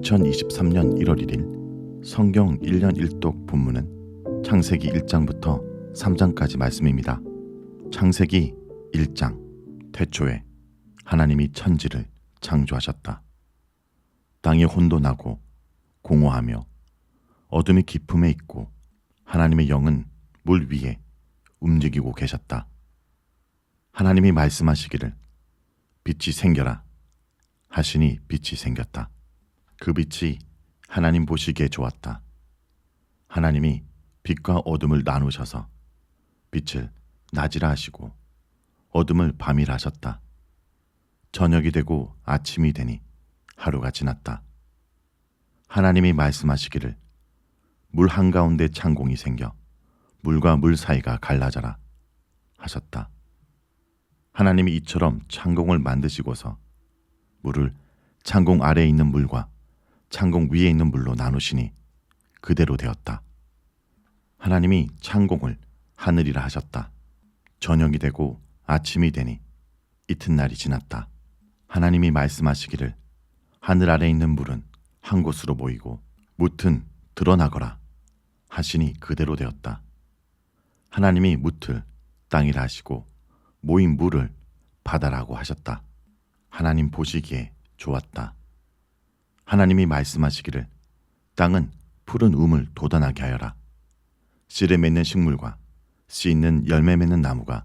2023년 1월 1일 성경 1년 1독 본문은 창세기 1장부터 3장까지 말씀입니다. 창세기 1장 태초에 하나님이 천지를 창조하셨다. 땅이 혼돈하고 공허하며 어둠이 깊음에 있고 하나님의 영은 물 위에 움직이고 계셨다. 하나님이 말씀하시기를 빛이 생겨라 하시니 빛이 생겼다. 그 빛이 하나님 보시기에 좋았다. 하나님이 빛과 어둠을 나누셔서 빛을 낮이라 하시고 어둠을 밤이라 하셨다. 저녁이 되고 아침이 되니 하루가 지났다. 하나님이 말씀하시기를 물 한가운데 창공이 생겨 물과 물 사이가 갈라져라 하셨다. 하나님이 이처럼 창공을 만드시고서 물을 창공 아래에 있는 물과 창공 위에 있는 물로 나누시니 그대로 되었다. 하나님이 창공을 하늘이라 하셨다. 저녁이 되고 아침이 되니 이튿날이 지났다. 하나님이 말씀하시기를 하늘 아래에 있는 물은 한 곳으로 모이고 뭇은 드러나거라 하시니 그대로 되었다. 하나님이 뭇을 땅이라 하시고 모인 물을 바다라고 하셨다. 하나님 보시기에 좋았다. 하나님이 말씀하시기를 땅은 푸른 우물 돋아나게 하여라. 씨를 맺는 식물과 씨 있는 열매 맺는 나무가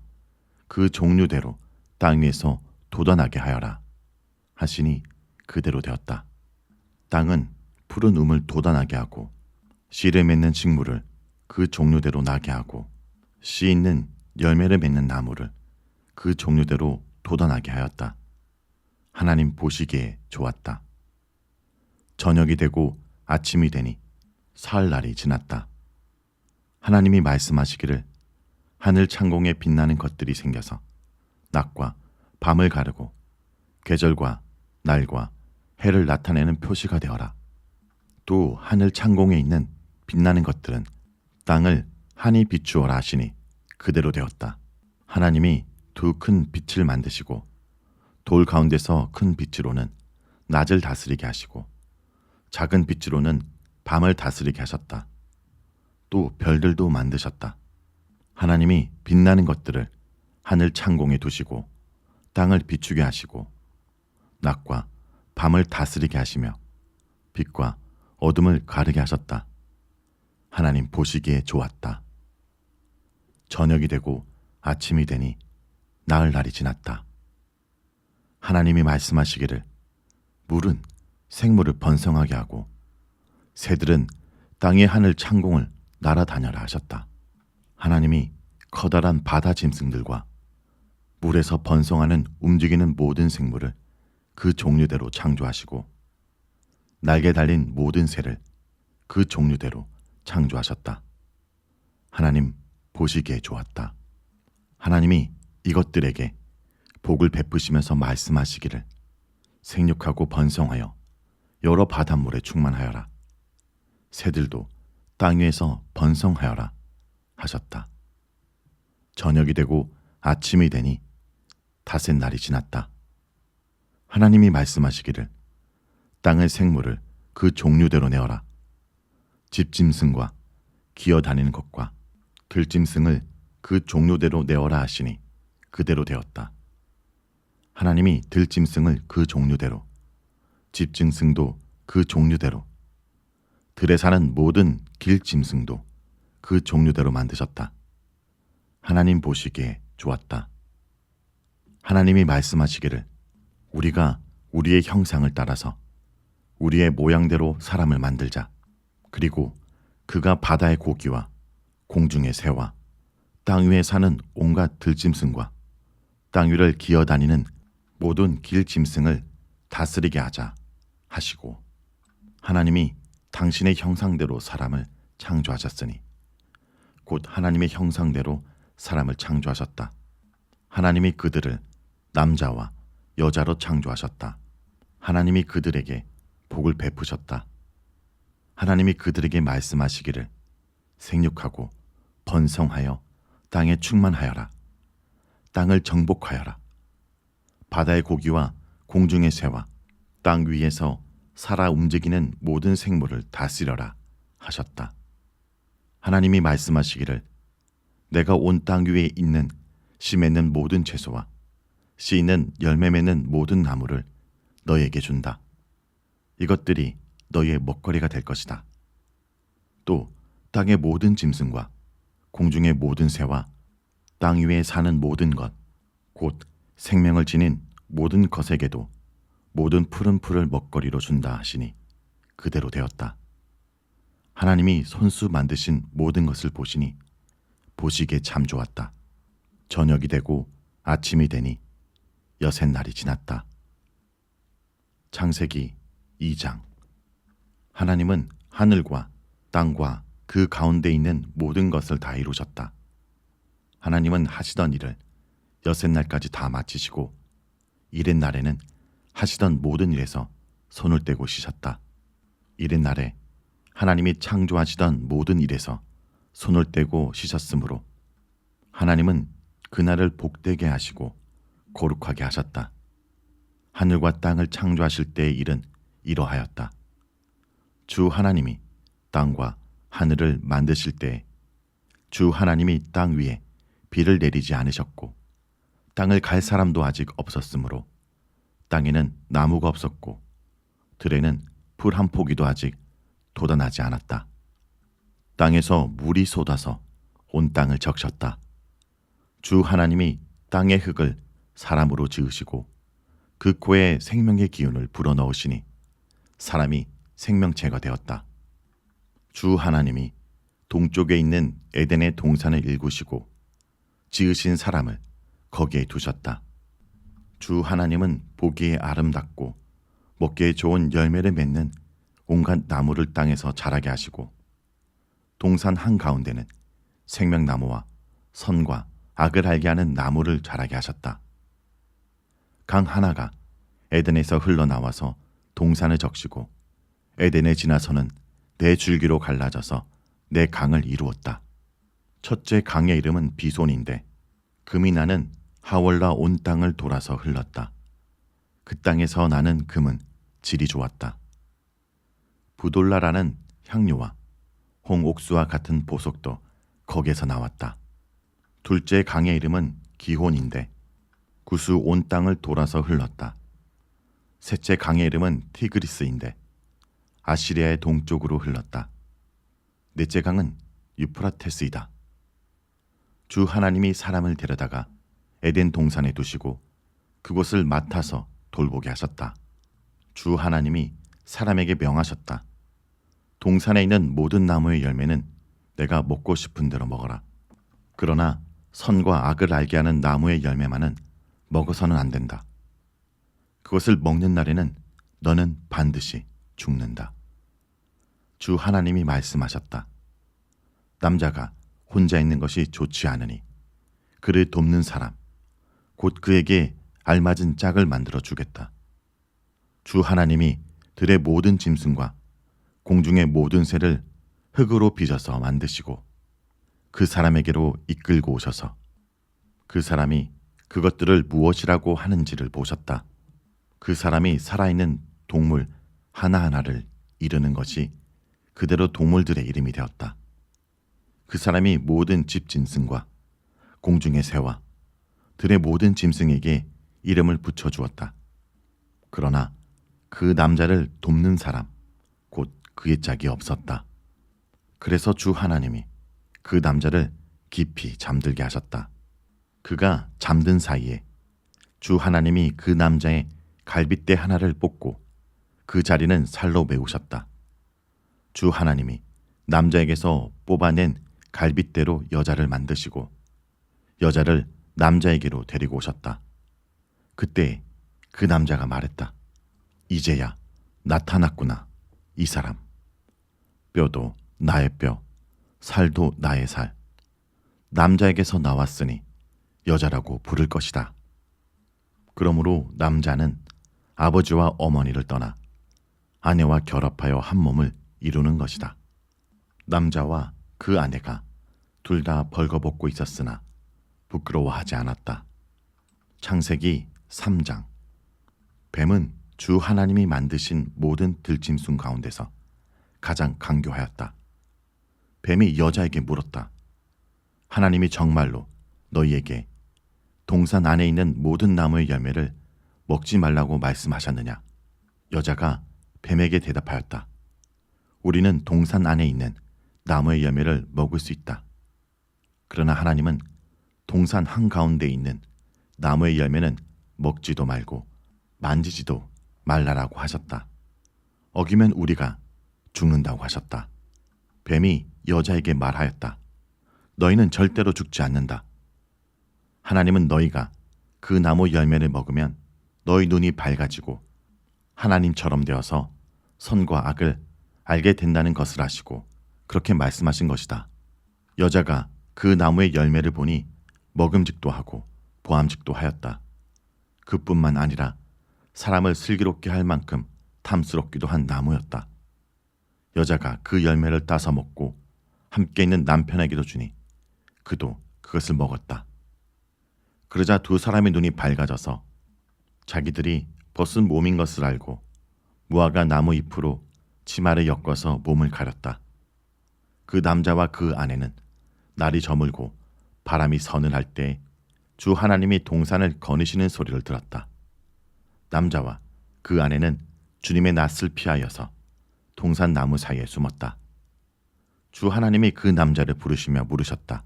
그 종류대로 땅 위에서 돋아나게 하여라 하시니 그대로 되었다. 땅은 푸른 우물 돋아나게 하고 씨를 맺는 식물을 그 종류대로 나게 하고 씨 있는 열매를 맺는 나무를 그 종류대로 돋아나게 하였다. 하나님 보시기에 좋았다. 저녁이 되고 아침이 되니 사흘날이 지났다. 하나님이 말씀하시기를 하늘 창공에 빛나는 것들이 생겨서 낮과 밤을 가르고 계절과 날과 해를 나타내는 표시가 되어라. 또 하늘 창공에 있는 빛나는 것들은 땅을 환히 비추어라 하시니 그대로 되었다. 하나님이 두 큰 빛을 만드시고 돌 가운데서 큰 빛으로는 낮을 다스리게 하시고 작은 빛으로는 밤을 다스리게 하셨다. 또 별들도 만드셨다. 하나님이 빛나는 것들을 하늘 창공에 두시고 땅을 비추게 하시고 낮과 밤을 다스리게 하시며 빛과 어둠을 가르게 하셨다. 하나님 보시기에 좋았다. 저녁이 되고 아침이 되니 나흘날이 지났다. 하나님이 말씀하시기를 물은 생물을 번성하게 하고 새들은 땅의 하늘 창공을 날아다녀라 하셨다. 하나님이 커다란 바다 짐승들과 물에서 번성하는 움직이는 모든 생물을 그 종류대로 창조하시고 날개 달린 모든 새를 그 종류대로 창조하셨다. 하나님 보시기에 좋았다. 하나님이 이것들에게 복을 베푸시면서 말씀하시기를 생육하고 번성하여 여러 바닷물에 충만하여라. 새들도 땅 위에서 번성하여라 하셨다. 저녁이 되고 아침이 되니 닷새 날이 지났다. 하나님이 말씀하시기를 땅의 생물을 그 종류대로 내어라. 집짐승과 기어다니는 것과 들짐승을 그 종류대로 내어라 하시니 그대로 되었다. 하나님이 들짐승을 그 종류대로 집짐승도 그 종류대로 들에 사는 모든 길짐승도 그 종류대로 만드셨다. 하나님 보시기에 좋았다. 하나님이 말씀하시기를 우리가 우리의 형상을 따라서 우리의 모양대로 사람을 만들자. 그리고 그가 바다의 고기와 공중의 새와 땅 위에 사는 온갖 들짐승과 땅 위를 기어다니는 모든 길짐승을 다스리게 하자 하시고 하나님이 당신의 형상대로 사람을 창조하셨으니 곧 하나님의 형상대로 사람을 창조하셨다. 하나님이 그들을 남자와 여자로 창조하셨다. 하나님이 그들에게 복을 베푸셨다. 하나님이 그들에게 말씀하시기를 생육하고 번성하여 땅에 충만하여라. 땅을 정복하여라. 바다의 고기와 공중의 새와 땅 위에서 살아 움직이는 모든 생물을 다스려라 하셨다. 하나님이 말씀하시기를 내가 온 땅 위에 있는 씨 맺는 모든 채소와 씨 있는 열매 맺는 모든 나무를 너에게 준다. 이것들이 너의 먹거리가 될 것이다. 또 땅의 모든 짐승과 공중의 모든 새와 땅 위에 사는 모든 것, 곧 생명을 지닌 모든 것에게도 모든 푸른 풀을 먹거리로 준다 하시니 그대로 되었다. 하나님이 손수 만드신 모든 것을 보시니 보시기에 참 좋았다. 저녁이 되고 아침이 되니 여섯날이 지났다. 창세기 2장. 하나님은 하늘과 땅과 그 가운데 있는 모든 것을 다 이루셨다. 하나님은 하시던 일을 여섯날까지 다 마치시고 일흔 날에는 하시던 모든 일에서 손을 떼고 쉬셨다. 일흔 날에 하나님이 창조하시던 모든 일에서 손을 떼고 쉬셨으므로 하나님은 그날을 복되게 하시고 거룩하게 하셨다. 하늘과 땅을 창조하실 때의 일은 이러하였다. 주 하나님이 땅과 하늘을 만드실 때에 주 하나님이 땅 위에 비를 내리지 않으셨고 땅을 갈 사람도 아직 없었으므로 땅에는 나무가 없었고 들에는 풀 한 포기도 아직 돋아나지 않았다. 땅에서 물이 쏟아서 온 땅을 적셨다. 주 하나님이 땅의 흙을 사람으로 지으시고 그 코에 생명의 기운을 불어넣으시니 사람이 생명체가 되었다. 주 하나님이 동쪽에 있는 에덴의 동산을 일구시고 지으신 사람을 거기에 두셨다. 주 하나님은 보기에 아름답고 먹기에 좋은 열매를 맺는 온갖 나무를 땅에서 자라게 하시고 동산 한가운데는 생명나무와 선과 악을 알게 하는 나무를 자라게 하셨다. 강 하나가 에덴에서 흘러나와서 동산을 적시고 에덴에 지나서는 네 줄기로 갈라져서 네 강을 이루었다. 첫째 강의 이름은 비손인데 금이 나는 하월라 온 땅을 돌아서 흘렀다. 그 땅에서 나는 금은 질이 좋았다. 부돌라라는 향료와 홍옥수와 같은 보석도 거기에서 나왔다. 둘째 강의 이름은 기혼인데 구수 온 땅을 돌아서 흘렀다. 셋째 강의 이름은 티그리스인데 아시리아의 동쪽으로 흘렀다. 넷째 강은 유프라테스이다. 주 하나님이 사람을 데려다가 에덴 동산에 두시고 그곳을 맡아서 돌보게 하셨다. 주 하나님이 사람에게 명하셨다. 동산에 있는 모든 나무의 열매는 내가 먹고 싶은 대로 먹어라. 그러나 선과 악을 알게 하는 나무의 열매만은 먹어서는 안 된다. 그것을 먹는 날에는 너는 반드시 죽는다. 주 하나님이 말씀하셨다. 남자가 혼자 있는 것이 좋지 않으니 그를 돕는 사람, 곧 그에게 알맞은 짝을 만들어 주겠다. 주 하나님이 들의 모든 짐승과 공중의 모든 새를 흙으로 빚어서 만드시고 그 사람에게로 이끌고 오셔서 그 사람이 그것들을 무엇이라고 하는지를 보셨다. 그 사람이 살아있는 동물 하나하나를 이르는 것이 그대로 동물들의 이름이 되었다. 그 사람이 모든 집 짐승과 공중의 새와 들의 모든 짐승에게 이름을 붙여주었다. 그러나 그 남자를 돕는 사람, 곧 그의 짝이 없었다. 그래서 주 하나님이 그 남자를 깊이 잠들게 하셨다. 그가 잠든 사이에 주 하나님이 그 남자의 갈빗대 하나를 뽑고 그 자리는 살로 메우셨다. 주 하나님이 남자에게서 뽑아낸 갈빗대로 여자를 만드시고 여자를 남자에게로 데리고 오셨다. 그때 그 남자가 말했다. 이제야 나타났구나, 이 사람. 뼈도 나의 뼈, 살도 나의 살. 남자에게서 나왔으니 여자라고 부를 것이다. 그러므로 남자는 아버지와 어머니를 떠나 아내와 결합하여 한 몸을 이루는 것이다. 남자와 그 아내가 둘 다 벌거벗고 있었으나 부끄러워하지 않았다. 창세기 3장. 뱀은 주 하나님이 만드신 모든 들짐승 가운데서 가장 강교하였다. 뱀이 여자에게 물었다. 하나님이 정말로 너희에게 동산 안에 있는 모든 나무의 열매를 먹지 말라고 말씀하셨느냐? 여자가 뱀에게 대답하였다. 우리는 동산 안에 있는 나무의 열매를 먹을 수 있다. 그러나 하나님은 동산 한가운데 있는 나무의 열매는 먹지도 말고 만지지도 말라라고 하셨다. 어기면 우리가 죽는다고 하셨다. 뱀이 여자에게 말하였다. 너희는 절대로 죽지 않는다. 하나님은 너희가 그 나무 열매를 먹으면 너희 눈이 밝아지고 하나님처럼 되어서 선과 악을 알게 된다는 것을 아시고 그렇게 말씀하신 것이다. 여자가 그 나무의 열매를 보니 먹음직도 하고 보암직도 하였다. 그뿐만 아니라 사람을 슬기롭게 할 만큼 탐스럽기도 한 나무였다. 여자가 그 열매를 따서 먹고 함께 있는 남편에게도 주니 그도 그것을 먹었다. 그러자 두 사람의 눈이 밝아져서 자기들이 벗은 몸인 것을 알고 무화과 나무 잎으로 치마를 엮어서 몸을 가렸다. 그 남자와 그 아내는 날이 저물고 바람이 서늘할 때 주 하나님이 동산을 거니시는 소리를 들었다. 남자와 그 아내는 주님의 낯을 피하여서 동산 나무 사이에 숨었다. 주 하나님이 그 남자를 부르시며 물으셨다.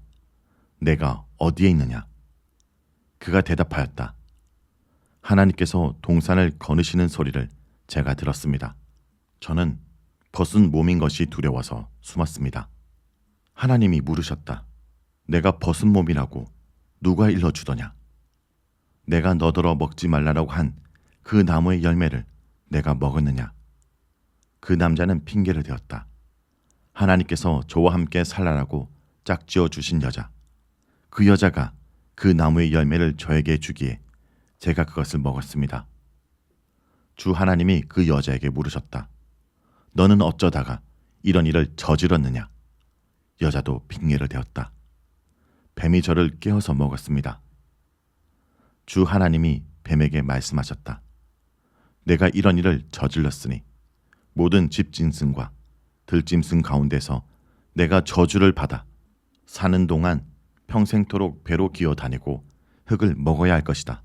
내가 어디에 있느냐? 그가 대답하였다. 하나님께서 동산을 거느시는 소리를 제가 들었습니다. 저는 벗은 몸인 것이 두려워서 숨었습니다. 하나님이 물으셨다. 내가 벗은 몸이라고 누가 일러주더냐? 내가 너더러 먹지 말라라고 한 그 나무의 열매를 내가 먹었느냐? 그 남자는 핑계를 대었다. 하나님께서 저와 함께 살라라고 짝지어 주신 여자. 그 여자가 그 나무의 열매를 저에게 주기에 제가 그것을 먹었습니다. 주 하나님이 그 여자에게 물으셨다. 너는 어쩌다가 이런 일을 저질렀느냐? 여자도 핑계를 대었다. 뱀이 저를 깨워서 먹었습니다. 주 하나님이 뱀에게 말씀하셨다. 내가 이런 일을 저질렀으니 모든 집짐승과 들짐승 가운데서 내가 저주를 받아 사는 동안 평생토록 배로 기어 다니고 흙을 먹어야 할 것이다.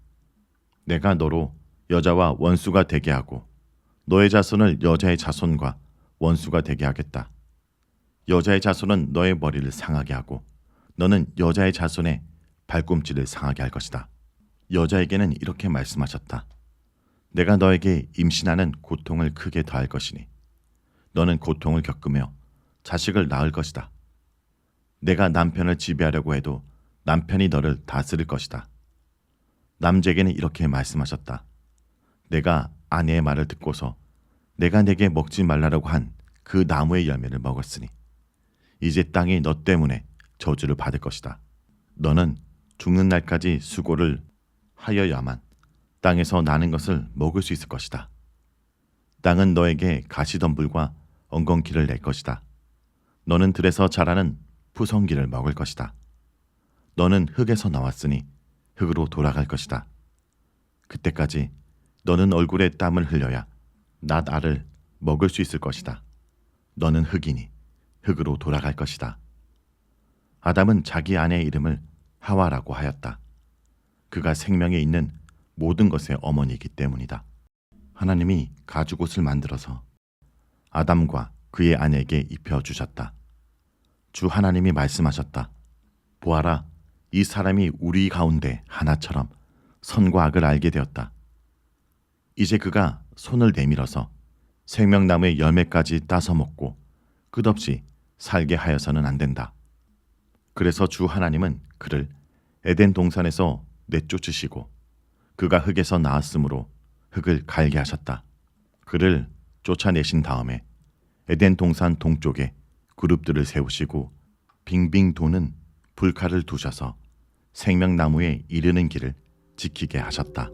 내가 너로 여자와 원수가 되게 하고 너의 자손을 여자의 자손과 원수가 되게 하겠다. 여자의 자손은 너의 머리를 상하게 하고 너는 여자의 자손의 발꿈치를 상하게 할 것이다. 여자에게는 이렇게 말씀하셨다. 내가 너에게 임신하는 고통을 크게 더할 것이니 너는 고통을 겪으며 자식을 낳을 것이다. 내가 남편을 지배하려고 해도 남편이 너를 다스릴 것이다. 남자에게는 이렇게 말씀하셨다. 내가 아내의 말을 듣고서 내가 내게 먹지 말라라고 한 그 나무의 열매를 먹었으니 이제 땅이 너 때문에 저주를 받을 것이다. 너는 죽는 날까지 수고를 하여야만 땅에서 나는 것을 먹을 수 있을 것이다. 땅은 너에게 가시덤불과 엉겅퀴를 낼 것이다. 너는 들에서 자라는 푸성기를 먹을 것이다. 너는 흙에서 나왔으니 흙으로 돌아갈 것이다. 그때까지 너는 얼굴에 땀을 흘려야 낫 알을 먹을 수 있을 것이다. 너는 흙이니 흙으로 돌아갈 것이다. 아담은 자기 아내의 이름을 하와라고 하였다. 그가 생명에 있는 모든 것의 어머니이기 때문이다. 하나님이 가죽옷을 만들어서 아담과 그의 아내에게 입혀주셨다. 주 하나님이 말씀하셨다. 보아라, 이 사람이 우리 가운데 하나처럼 선과 악을 알게 되었다. 이제 그가 손을 내밀어서 생명나무의 열매까지 따서 먹고 끝없이 살게 하여서는 안 된다. 그래서 주 하나님은 그를 에덴 동산에서 내쫓으시고 그가 흙에서 나왔으므로 흙을 갈게 하셨다. 그를 쫓아내신 다음에 에덴 동산 동쪽에 그룹들을 세우시고 빙빙 도는 불칼을 두셔서 생명나무에 이르는 길을 지키게 하셨다.